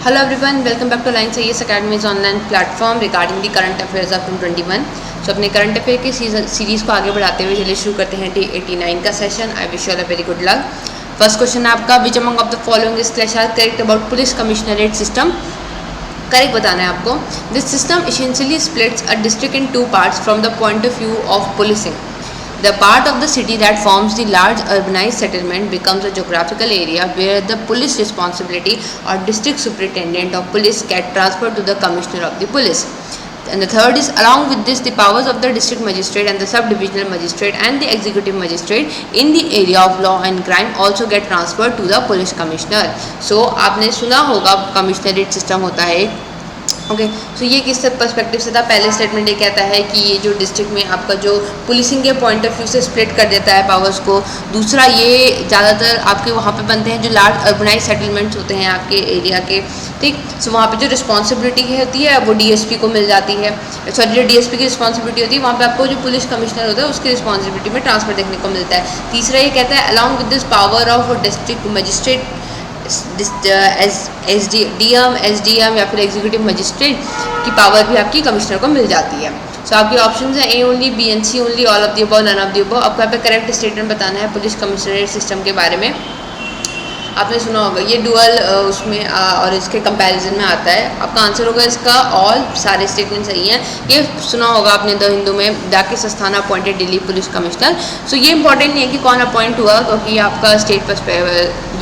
Hello everyone, welcome back to Alliance IAS Academy's online platform regarding the current affairs of 2021. So अपने current affair की series को आगे बढ़ाते हुए चलिए शुरू करते हैं डे 89 का session. I wish you all a very good luck. First question है आपका, which among of the following is correct about police commissionerate system. Correct बताना है आपको. This system essentially splits a district in two parts from the point of view of policing. The part of the city that forms the large urbanized settlement becomes a geographical area where the police responsibility or district superintendent of police get transferred to the commissioner of the police. And the third is, along with this, the powers of the district magistrate and the sub-divisional magistrate and the executive magistrate in the area of law and crime also get transferred to the police commissioner. So आपने सुना होगा commissionerate system होता है. Okay so ये किस perspective से था. पहले स्टेटमेंट ये कहता है कि ये जो डिस्ट्रिक्ट में आपका जो पुलिसिंग के पॉइंट ऑफ व्यू से स्प्लिट कर देता है पावर्स को. दूसरा ये ज़्यादातर आपके वहाँ पे बनते हैं जो लार्ज अर्बनाइज सेटलमेंट्स होते हैं आपके एरिया के. ठीक, सो वहाँ पे जो रिस्पॉन्सिबिलिटी होती है वो डीएसपी को मिल जाती है. सॉरी, जो डीएसपी की रिस्पॉन्सिबिलिटी होती है वहाँ पे आपको जो पुलिस कमिश्नर होता है उसकी रिस्पॉन्सिबिलिटी में ट्रांसफर देखने को मिलता है. तीसरा ये कहता है, along with this power of district magistrate SDM या फिर एग्जीक्यूटिव मजिस्ट्रेट की पावर भी आपकी कमिश्नर को मिल जाती है. सो आपके ऑप्शंस हैं A only, B and C only, all of the above, none of the above. आपको यहाँ पे करेक्ट स्टेटमेंट बताना है पुलिस कमिश्नरेट सिस्टम के बारे में. आपने सुना होगा ये डुअल उसमें और इसके कंपैरिजन में आता है. आपका आंसर होगा इसका ऑल, सारे स्टेटमेंट सही हैं. ये सुना होगा आपने द हिंदू में, डाकिस Asthana appointed Delhi police commissioner. So ये इंपॉर्टेंट नहीं है कि कौन अपॉइंट हुआ, क्योंकि आपका स्टेट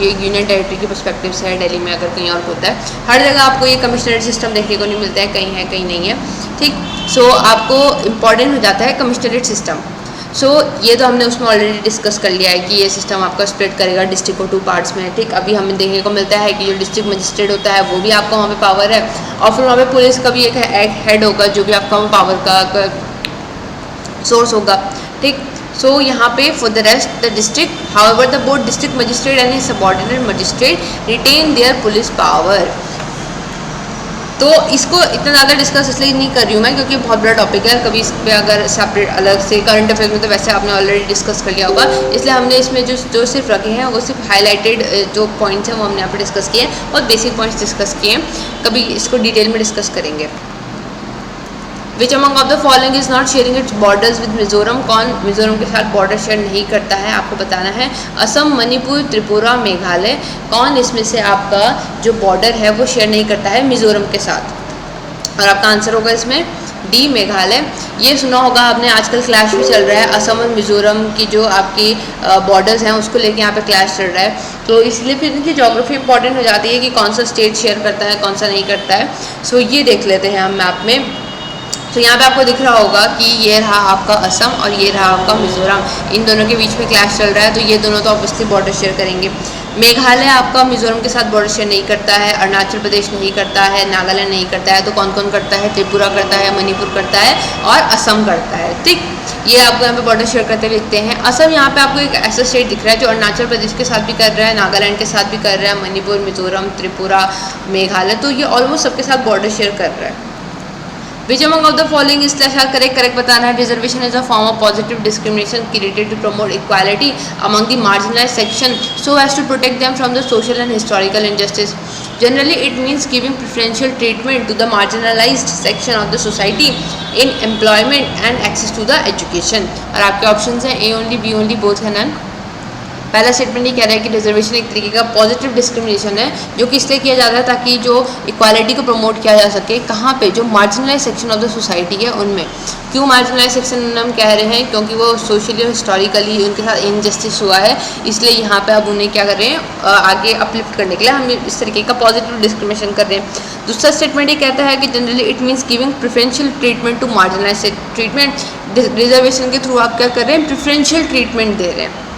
ये यूनियन टेरिटरी के पर्सपेक्टिव से है. दिल्ली में अगर कहीं और होता है, हर जगह आपको ये कमिश्नरेट सिस्टम देखने को नहीं मिलता है, कहीं है कहीं नहीं है. ठीक, सो आपको इंपॉर्टेंट हो जाता है कमिश्नरेट सिस्टम. सो ये तो हमने उसमें ऑलरेडी डिस्कस कर लिया है कि ये सिस्टम आपका स्प्लिट करेगा डिस्ट्रिक्ट को टू पार्ट्स में. ठीक, अभी हमें देखने को मिलता है कि जो डिस्ट्रिक्ट मजिस्ट्रेट होता है वो भी आपका वहाँ पे पावर है, और फिर वहाँ पे पुलिस का भी एक हेड होगा जो भी आपका पावर का सोर्स होगा. ठीक, सो यहाँ पे for the rest the district, however the both district magistrate and his subordinate magistrate retain their police power. तो इसको इतना ज़्यादा डिस्कस इसलिए नहीं कर रही हूँ मैं, क्योंकि बहुत बड़ा टॉपिक है. कभी इस पर अगर सेपरेट अलग से करंट अफेयर में तो वैसे आपने ऑलरेडी डिस्कस कर लिया होगा, इसलिए हमने इसमें जो सिर्फ रखे हैं वो सिर्फ हाईलाइटेड जो पॉइंट्स हैं वो हमने यहाँ पे डिस्कस किए हैं, और बेसिक पॉइंट्स डिस्कस किए हैं. कभी इसको डिटेल में डिस्कस करेंगे. Which among of the following is not sharing it's borders with Mizoram. कौन मिजोरम के साथ बॉर्डर शेयर नहीं करता है, आपको बताना है. असम, मणिपुर, त्रिपुरा, मेघालय. कौन इसमें से आपका जो बॉर्डर है वो शेयर नहीं करता है मिजोरम के साथ, और आपका आंसर होगा इसमें डी, मेघालय. ये सुना होगा आपने, आजकल क्लैश भी चल रहा है असम और मिजोरम की जो आपकी बॉर्डर्स हैं उसको लेके यहाँ पे क्लैश चल रहा है. तो इसलिए फिर इनकी ज्योग्राफी इंपॉर्टेंट हो जाती है कि कौन सा स्टेट शेयर करता है कौन सा नहीं करता है. सो ये देख लेते हैं हम मैप में. तो यहाँ पे आपको दिख रहा होगा कि ये रहा आपका असम और ये रहा आपका मिजोरम. इन दोनों के बीच में क्लैश चल रहा है, तो ये दोनों तो ऑब्वियसली बॉर्डर शेयर करेंगे. मेघालय आपका मिजोरम के साथ बॉर्डर शेयर नहीं करता है, अरुणाचल प्रदेश नहीं करता है, नागालैंड नहीं करता है. तो कौन कौन करता है? त्रिपुरा करता है, मणिपुर करता है और असम करता है. ठीक, ये आपको यहाँ पे बॉर्डर शेयर करते हुए दिखते हैं. असम यहाँ पे आपको एक ऐसा स्टेट दिख रहा है जो अरुणाचल प्रदेश के साथ भी कर रहा है, नागालैंड के साथ भी कर रहा है, मणिपुर, मिजोरम, त्रिपुरा, मेघालय. तो ये ऑलमोस्ट सबके साथ बॉर्डर शेयर कर रहा है. Which among of the following is correct बताना है. Reservation is a form of positive discrimination created to promote equality among the marginalised section so as to protect them from the social and historical injustice. Generally, it means giving preferential treatment to the marginalized section of the society in employment and access to the education. और आपके options हैं A only, B only, both है none. पहला statement ये कह रहा है कि रिजर्वेशन एक तरीके का पॉजिटिव डिस्क्रिमिनेशन है जो कि इसलिए किया जाता है ताकि जो इक्वालिटी को प्रमोट किया जा सके. कहाँ पे? जो marginalise section of the society है उनमें. क्यों मार्जिनलाइज सेक्शन हम कह रहे हैं? क्योंकि वो सोशली और हिस्टोरिकली उनके साथ इनजस्टिस हुआ है, इसलिए यहाँ पे अब उन्हें क्या कर रहे हैं, आगे अपलिफ्ट करने के लिए हम इस तरीके का पॉजिटिव डिस्क्रिमिनेशन कर रहे हैं. दूसरा स्टेटमेंट ये कहता है कि generally it means giving preferential treatment to marginalise treatment. Reservation के थ्रू आप क्या कर रहे हैं? प्रेफरेंशियल ट्रीटमेंट दे रहे हैं.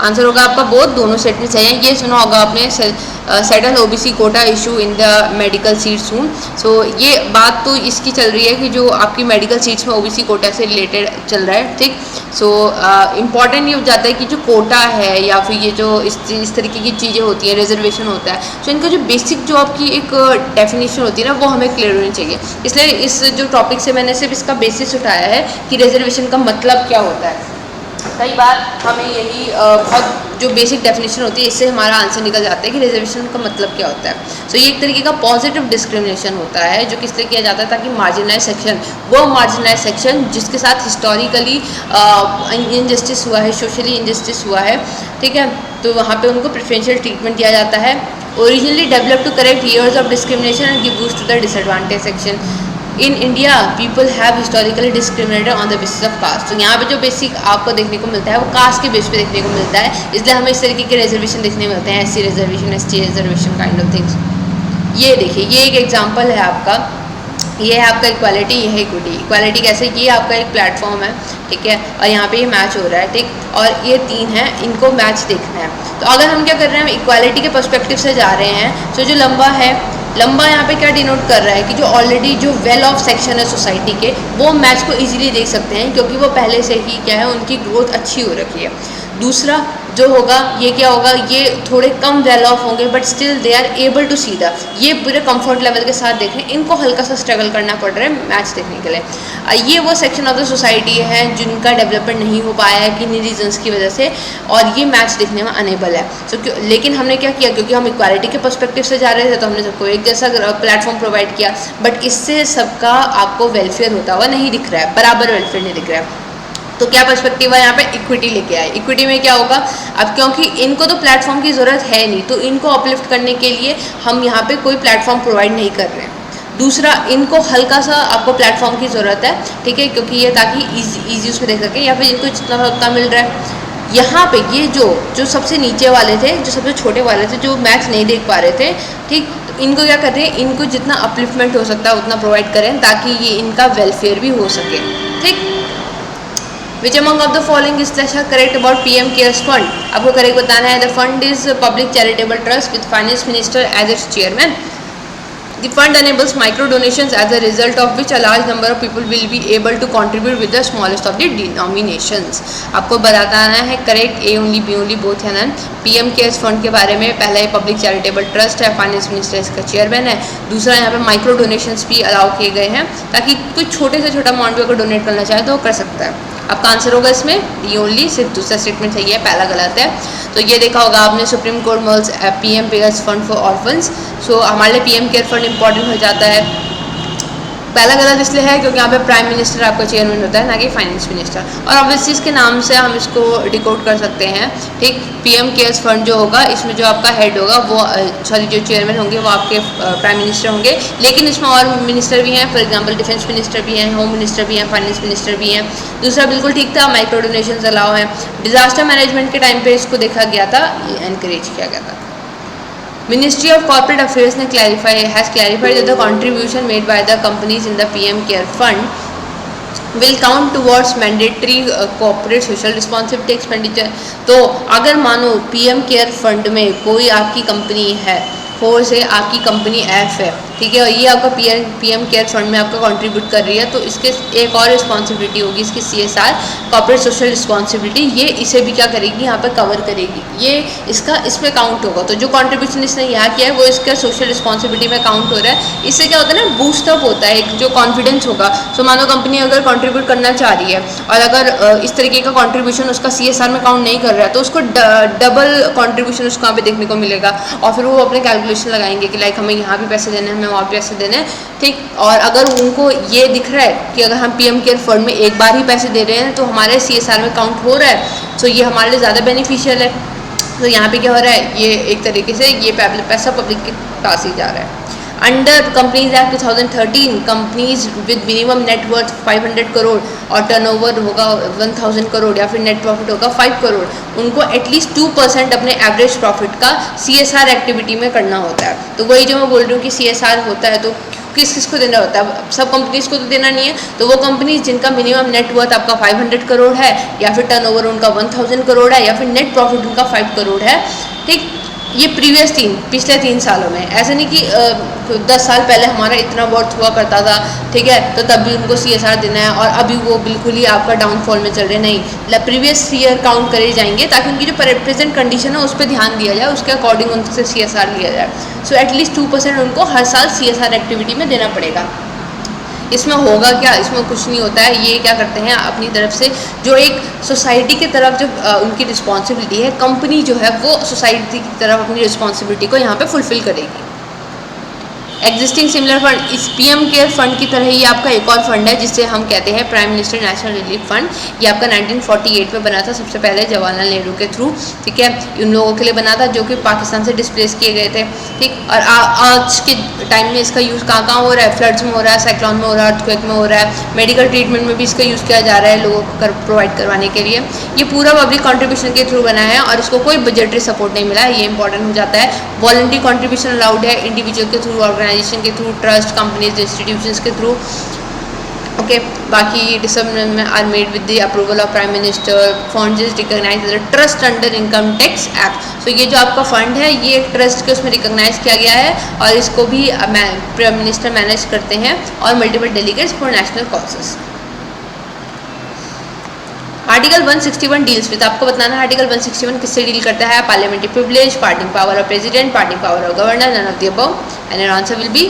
आंसर होगा आपका बोथ, दोनों स्टेटमेंट सही हैं. ये सुना होगा आपने, settle OBC quota issue in the medical seat soon. So ये बात तो इसकी चल रही है कि जो आपकी मेडिकल सीट्स में ओबीसी कोटा से रिलेटेड चल रहा है. ठीक, सो इम्पॉर्टेंट ये हो जाता है कि जो कोटा है या फिर ये जो इस तरीके की चीज़ें होती हैं, रिजर्वेशन होता है, सो इनका जो बेसिक जो आपकी एक डेफिनेशन होती है ना वो हमें क्लियर होनी चाहिए. इसलिए इस जो टॉपिक से मैंने सिर्फ इसका बेसिस उठाया है कि रिजर्वेशन का मतलब क्या होता है. कई बार हमें यही बहुत जो बेसिक डेफिनेशन होती है इससे हमारा आंसर निकल जाता है कि रिजर्वेशन का मतलब क्या होता है। सो ये एक तरीके का पॉजिटिव डिस्क्रिमिनेशन होता है जो किस तरह किया जाता है ताकि मार्जिनलाइज सेक्शन, वो मार्जिनलाइज सेक्शन जिसके साथ हिस्टोरिकली इनजस्टिस हुआ है, सोशली इनजस्टिस हुआ है, ठीक है, तो वहाँ पे उनको प्रेफरेंशियल ट्रीटमेंट दिया जाता है। Originally develop to correct years of discrimination and give boost to the disadvantage section. In India people have historically discriminated on the basis of caste. तो यहाँ पे जो बेसिक आपको देखने को मिलता है वो कास्ट के बेस पे देखने को मिलता है, इसलिए हमें इस तरीके के रिजर्वेशन देखने मिलते हैं, SC reservation, ST reservation kind of things. ये देखिए, ये एक एग्जांपल है आपका, ये है आपका इक्वालिटी, ये है इक्विटी। इक्वालिटी कैसे, ये आपका एक प्लेटफॉर्म है, ठीक है, और यहाँ पे ये मैच हो रहा है, ठीक, और ये 3 हैं, इनको मैच देखना है। तो अगर हम क्या कर रहे हैं, हम इक्वालिटी के पर्सपेक्टिव से जा रहे हैं, तो जो लंबा है, लंबा यहाँ पे क्या डिनोट कर रहा है कि जो ऑलरेडी जो वेल ऑफ सेक्शन है सोसाइटी के, वो मैच को इजीली देख सकते हैं क्योंकि वो पहले से ही क्या है, उनकी ग्रोथ अच्छी हो रखी है। दूसरा जो होगा, ये क्या होगा, ये थोड़े कम वेल ऑफ होंगे but still they are able to see the, ये पूरे कंफर्ट लेवल के साथ देख रहे हैं, इनको हल्का सा स्ट्रगल करना पड़ रहा है मैच देखने के लिए। ये वो सेक्शन ऑफ द सोसाइटी है जिनका डेवलपमेंट नहीं हो पाया है किन्हीं रीजंस की वजह से, और ये मैच देखने में अनेबल है। लेकिन हमने क्या किया, क्योंकि हम इक्वालिटी के पर्सपेक्टिव से जा रहे थे तो हमने सबको एक जैसा प्लेटफॉर्म प्रोवाइड किया, बट इससे सबका आपको वेलफेयर होता हुआ नहीं दिख रहा है, बराबर वेलफेयर नहीं दिख रहा है। तो क्या पर्सपेक्टिव है, यहाँ पे इक्विटी लेके आए। इक्विटी में क्या होगा, अब क्योंकि इनको तो प्लेटफॉर्म की ज़रूरत है नहीं, तो इनको अपलिफ्ट करने के लिए हम यहाँ पे कोई प्लेटफॉर्म प्रोवाइड नहीं कर रहे हैं। दूसरा, इनको हल्का सा आपको प्लेटफॉर्म की ज़रूरत है, ठीक है, क्योंकि ये ताकि ईजी उसमें देख सकें, या फिर इनको जितना उतना मिल रहा है। यहाँ पे ये जो सबसे नीचे वाले थे, जो सबसे छोटे वाले थे, जो मैच नहीं देख पा रहे थे, ठीक, तो इनको क्या कर रहे हैं, इनको जितना अपलिफ्टमेंट हो सकता है उतना प्रोवाइड करें ताकि ये इनका वेलफेयर भी हो सके, ठीक। Which among of the following is correct about PM Cares Fund? आपको करेक्ट बताना है। The fund is a public charitable trust with finance minister as its chairman. The fund enables micro donations as a result of which a large number of people will be able to contribute with the smallest of the denominations. आपको बताना है correct, A only, B only, both है ना। PM Cares Fund के बारे में, पहला ये पब्लिक चैरिटेबल ट्रस्ट है, फाइनेंस मिनिस्टर इसका चेयरमैन है। दूसरा, यहाँ पे माइक्रो डोनेशंस भी अलाउ किए गए हैं ताकि कोई छोटे से छोटा अमाउंट भी अगर डोनेट करना चाहे तो वो कर सकता है। आपका आंसर होगा इसमें डी ओनली, सिर्फ दूसरा स्टेटमेंट सही है, पहला गलत है। तो ये देखा होगा आपने, supreme court mulls PM cares fund for orphans. So हमारे लिए PM केयर फंड इंपॉर्टेंट हो जाता है। पहला गलत इसलिए है क्योंकि यहाँ पे प्राइम मिनिस्टर आपका चेयरमैन होता है, ना कि फाइनेंस मिनिस्टर, और ऑब्वियसली इसके नाम से हम इसको डिकोड कर सकते हैं, ठीक। PM केयर्स फंड जो होगा, इसमें जो आपका हेड होगा वो सॉरी जो चेयरमैन होंगे वो आपके प्राइम मिनिस्टर होंगे, लेकिन इसमें और मिनिस्टर भी हैं, फॉर एग्जांपल डिफेंस मिनिस्टर भी हैं, होम मिनिस्टर भी हैं, फाइनेंस मिनिस्टर भी हैं। दूसरा बिल्कुल ठीक था, माइक्रो डोनेशन अलाउ है। डिजास्टर मैनेजमेंट के टाइम पे इसको देखा गया था, एनकरेज किया गया था। Ministry of Corporate Affairs ने has clarified that the contribution made by the companies in the PM Care Fund will count towards mandatory corporate social responsibility expenditure। तो अगर मानो PM Care Fund में कोई आपकी कंपनी है, फोर से आपकी कंपनी F है, ठीक है, और ये आपका PM केयर फंड में आपका कंट्रीब्यूट कर रही है, तो इसके एक और रिस्पॉन्सिबिलिटी होगी इसकी CSR, कॉर्पोरेट सोशल रिस्पॉन्सिबिलिटी, ये इसे भी क्या करेगी, यहाँ पर कवर करेगी, ये इसका इसमें काउंट होगा। तो जो कंट्रीब्यूशन इसने यहाँ किया है वो इसका सोशल रिस्पॉन्सिबिलिटी में काउंट हो रहा है। इससे क्या होता है ना, बूस्टअप होता है, एक जो कॉन्फिडेंस होगा। सो मानो कंपनी अगर कंट्रीब्यूट करना चाह रही है और अगर इस तरीके का कंट्रीब्यूशन उसका CSR में काउंट नहीं कर रहा है, तो उसको डबल कंट्रीब्यूशन उसको यहाँ पे देखने को मिलेगा, और फिर वो अपने कैलकुलेशन लगाएंगे कि लाइक हमें यहाँ भी पैसे देने हैं, हमें वहाँ भी पैसे देने हैं, ठीक। और अगर उनको ये दिख रहा है कि अगर हम PM केयर फंड में एक बार ही पैसे दे रहे हैं तो हमारे CSR में काउंट हो रहा है, तो ये हमारे लिए ज़्यादा बेनिफिशियल है। तो यहाँ पे क्या हो रहा है, ये एक तरीके से ये पैसा पब्लिक के पास ही जा रहा है। Under companies act 2013, companies with minimum net worth 500 crore और टर्नओवर होगा 1000 करोड़ या फिर नेट प्रॉफिट होगा 5 करोड़, उनको एटलीस्ट 2% अपने एवरेज प्रॉफिट का CSR एक्टिविटी में करना होता है। तो वही जो मैं बोल रही हूँ कि CSR होता है तो किस किस को देना होता है, सब कंपनीज को तो देना नहीं है। तो वो कंपनीज जिनका मिनिमम नेटवर्थ आपका 500 करोड़ है या फिर टर्नओवर उनका 1000 करोड़ है या फिर नेट प्रॉफिट उनका 5 करोड़ है, ठीक। ये पिछले 3 सालों में, ऐसे नहीं कि 10 साल पहले हमारा इतना वर्थ हुआ करता था, ठीक है, तो तब भी उनको CSR देना है और अभी वो बिल्कुल ही आपका डाउनफॉल में चल रहे, नहीं, प्रीवियस ईयर काउंट करे जाएंगे ताकि उनकी जो प्रेजेंट कंडीशन है उस पर ध्यान दिया जाए, उसके अकॉर्डिंग उनसे CSR लिया जाए। सो एटलीस्ट 2% उनको हर साल CSR एक्टिविटी में देना पड़ेगा। इसमें होगा क्या, इसमें कुछ नहीं होता है। ये क्या करते हैं अपनी तरफ से जो एक सोसाइटी की तरफ जो उनकी रिस्पॉन्सिबिलिटी है, कंपनी जो है वो सोसाइटी की तरफ अपनी रिस्पॉन्सिबिलिटी को यहाँ पे फुलफिल करेगी। एग्जिस्टिंग सिमिलर फंड, इस पीएम केयर फंड की तरह ही आपका एक और फंड है जिसे हम कहते हैं prime minister national relief fund. ये आपका 1948 में बना था, सबसे पहले जवाहरलाल नेहरू के थ्रू, ठीक है। उन लोगों के लिए बना था जो कि पाकिस्तान से डिस्प्लेस किए गए थे, ठीक। और आज के टाइम में इसका यूज़ कहाँ कहाँ हो रहा है, फ्लड्स में हो रहा है, साइक्लोन में हो रहा है, अर्थक्वेक में हो रहा है, मेडिकल ट्रीटमेंट में भी इसका यूज़ किया जा रहा है लोगों को प्रोवाइड करवाने के लिए। ये पूरा पब्लिक कॉन्ट्रीब्यूशन के थ्रू बना है और इसको कोई बजटरी सपोर्ट नहीं मिला है, ये इंपॉर्टेंट हो जाता है। वॉलंटरी कॉन्ट्रीब्यूशन अलाउड है इंडिविजुअल के थ्रू, ऑर्गेनाइजेशन के थ्रू, ट्रस्ट, कंपनीज, इंस्टीट्यूशंस के थ्रू, ओके। बाकी disbursement are made with the approval of prime minister. Fund is recognised as a trust under income tax act. So ये जो आपका fund है ये एक ट्रस्ट के उसमें रिकॉग्नाइज किया गया है और इसको भी प्राइम मिनिस्टर मैनेज करते हैं और multiple delegates for national causes. Article 161 deals with, आपको बताना है आर्टिकल 161 किससे डील करता है। Parliamentary privilege, pardoning power of president, pardoning power of governor, none of the above, and your answer will be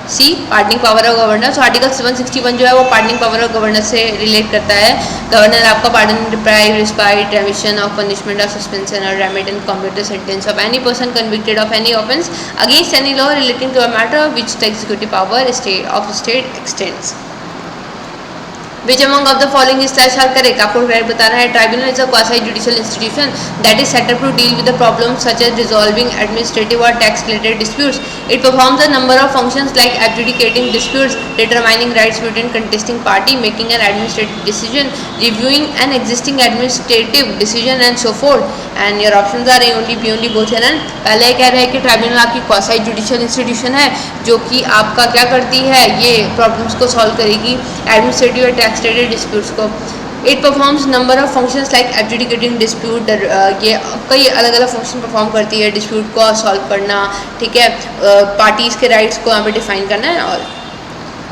C, pardoning power of governor. So article 161 जो है वो pardoning power of governor से relate करता है। Governor आपका pardon, reprieve, respite, remission of punishment और suspension और remit and commute the sentence of any person convicted of any offence against any law relating to a matter which the executive power state extends. Which among of the following is slash are correct? आपको correct बताना है। Tribunal is a quasi judicial institution that is set up to deal with the problems such as resolving administrative और tax related disputes. It performs a number of functions like adjudicating disputes, determining rights between contesting party, making an administrative decision, reviewing an existing administrative decision and so forth. And your options are A only, B only, both and none. पहले कह रहे हैं कि tribunal आपकी quasi judicial institution है जो कि आपका क्या करती है, ये प्रॉब्लम्स को सॉल्व करेगी एडमिनिस्ट्रेटिव और टैक्स रिलेटेड डिस्प्यूट्स को। It performs number of functions like adjudicating dispute, ये कई अलग अलग फंक्शन परफॉर्म करती है, डिस्प्यूट को सॉल्व करना, ठीक है, पार्टीज़ के राइट्स को यहाँ पे डिफाइन करना है। और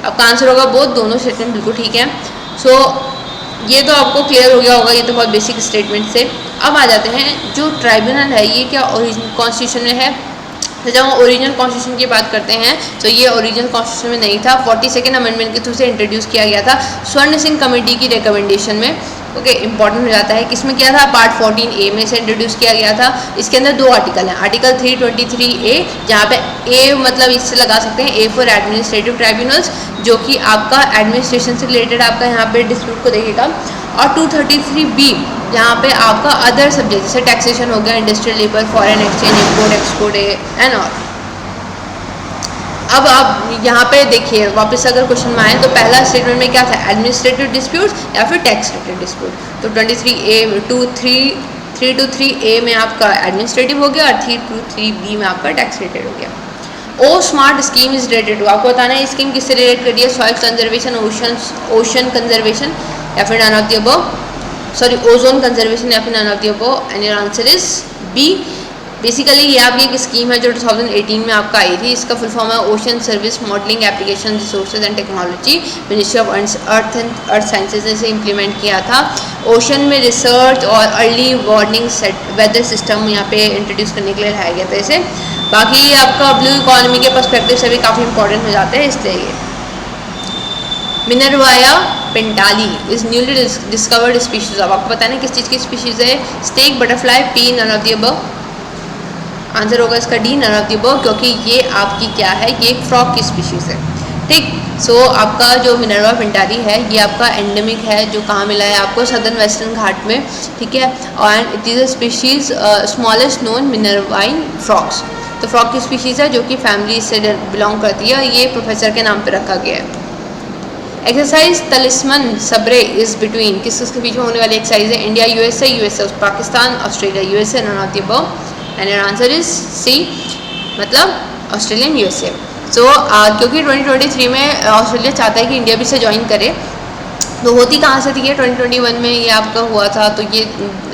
आपका आंसर होगा बोथ, दोनों स्टेटमेंट बिल्कुल ठीक है। सो ये तो आपको क्लियर हो गया होगा, ये तो बहुत बेसिक स्टेटमेंट से। अब आ जाते हैं जो ट्राइब्यूनल है ये क्या ओरिजिनल कॉन्स्टिट्यूशन में है। तो जब हम ओरिजिनल कॉन्स्टिट्यूशन की बात करते हैं तो ये ओरिजिनल कॉन्स्टिट्यूशन में नहीं था, 42nd अमेंडमेंट के थ्रू से इंट्रोड्यूस किया गया था स्वर्ण सिंह कमेटी की रिकमेंडेशन में। ओके, इंपॉर्टेंट हो जाता है किसमें किया था, पार्ट 14A में से इंट्रोड्यूस किया गया था। इसके अंदर दो आर्टिकल हैं, आर्टिकल 323A जहाँ पे A मतलब इससे लगा सकते हैं A फॉर एडमिनिस्ट्रेटिव ट्राइब्यूनल्स जो कि आपका एडमिनिस्ट्रेशन से रिलेटेड आपका यहाँ पे डिस्प्यूट को देखेगा, और 233B जहाँ पे आपका अदर सब्जेक्ट जैसे टैक्सेशन हो गया, industrial labour, foreign exchange, import export and all. अब आप यहाँ पे देखिए वापस अगर क्वेश्चन में आए तो पहला स्टेटमेंट में क्या था, एडमिनिस्ट्रेटिव डिस्प्यूट या फिर टैक्स रिलेटेड डिस्प्यूट। तो 323A में आपका एडमिनिस्ट्रेटिव हो गया और 323B में आपका टैक्स रिलेटेड हो गया। O smart scheme is related to, आपको बताना है स्कीम किससे रिलेट कर रही है, सॉइल कंजर्वेशन, ओशन कंजर्वेशन या फिर none of the above, sorry ozone conservation या फिर none of the above, and your answer is B. Basically ये आपकी एक स्कीम है जो 2018 में आपका आई थी, इसका फुल फॉर्म है ocean service modelling application resources and technology, ministry of earth sciences ने इसे इम्प्लीमेंट किया था। ओशन में रिसर्च और अर्ली वार्निंग वेदर सिस्टम यहाँ पे इंट्रोड्यूस करने के लिए लाया गया था इसे। बाकी ये आपका ब्लू इकोनॉमी के पर्सपेक्टिव से भी काफ़ी इंपॉर्टेंट हो जाते हैं, इसलिए ये Minervarya pentali is newly discovered species. अब आपको पता है किस चीज़ की स्पीशीज़ है, स्नेक, बटरफ्लाई, पी, none of the above. Answer होगा इसका D, none of the above, क्योंकि ये आपकी क्या है, ये एक फ्रॉग की स्पीशीज़ है, ठीक। सो आपका जो मिनरवा पेंटाली है ये आपका एंडेमिक है, जो कहाँ मिला है आपको, सदर्न वेस्टर्न घाट में, ठीक है। And it is a species smallest known minervine frogs. तो फ्रॉग की स्पीशीज़ है जो कि फैमिली से बिलोंग करती है, ये प्रोफेसर के नाम पर रखा गया है। Exercise Talisman Sabre is between, किसके बीच में होने वाली एक्सरसाइज है, India USA, USA Pakistan, Australia USA, none of the above, and your answer is C, मतलब ऑस्ट्रेलियन यूएसए। सो क्योंकि 2023 में ऑस्ट्रेलिया चाहता है कि इंडिया भी इसे ज्वाइन करे, तो होती कहाँ से थी ये 2021 में ये आपका हुआ था। तो ये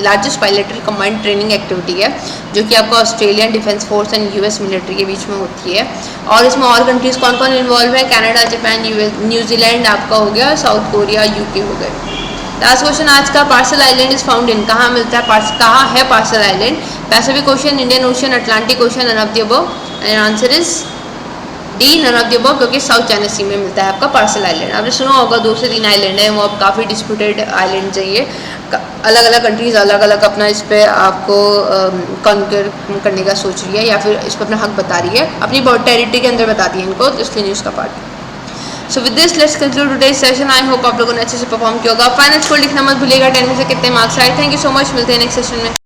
largest bilateral combined training activity है जो कि आपका Australian defence force and US military के बीच में होती है। और इसमें और कंट्रीज़ कौन कौन इन्वॉल्व है, कनाडा, जापान, न्यूजीलैंड आपका हो गया, साउथ कोरिया, यूके हो गए। लास्ट क्वेश्चन आज का, Paracel Island is found in, कहाँ मिलता है, कहाँ है Paracel Island, Pacific Ocean, Indian Ocean, Atlantic Ocean, none of the above, and answer is D none of the above, क्योंकि साउथ चाइना सी में मिलता है आपका पार्सल आइलैंड। आपने सुना होगा 2 से 3 आइलैंड है, वो अब काफ़ी डिस्प्यूटेड आइलैंड है ये, अलग अलग कंट्रीज़ अलग अलग अपना इस पर आपको कॉन्कर करने का सोच रही है, या फिर इस पर अपना हक बता रही है, अपनी टेरिटरी के अंदर बताती है इनको, इसलिए न्यूज़ का part. So with this let's conclude today's session. I hope आप लोगों ने अच्छे से परफॉर्म किया होगा। फाइनल स्कोर लिखना मत भूलिएगा, 10 में से कितने मार्क्स आए। थैंक यू सो मच, मिलते हैं नेक्स्ट सेशन में।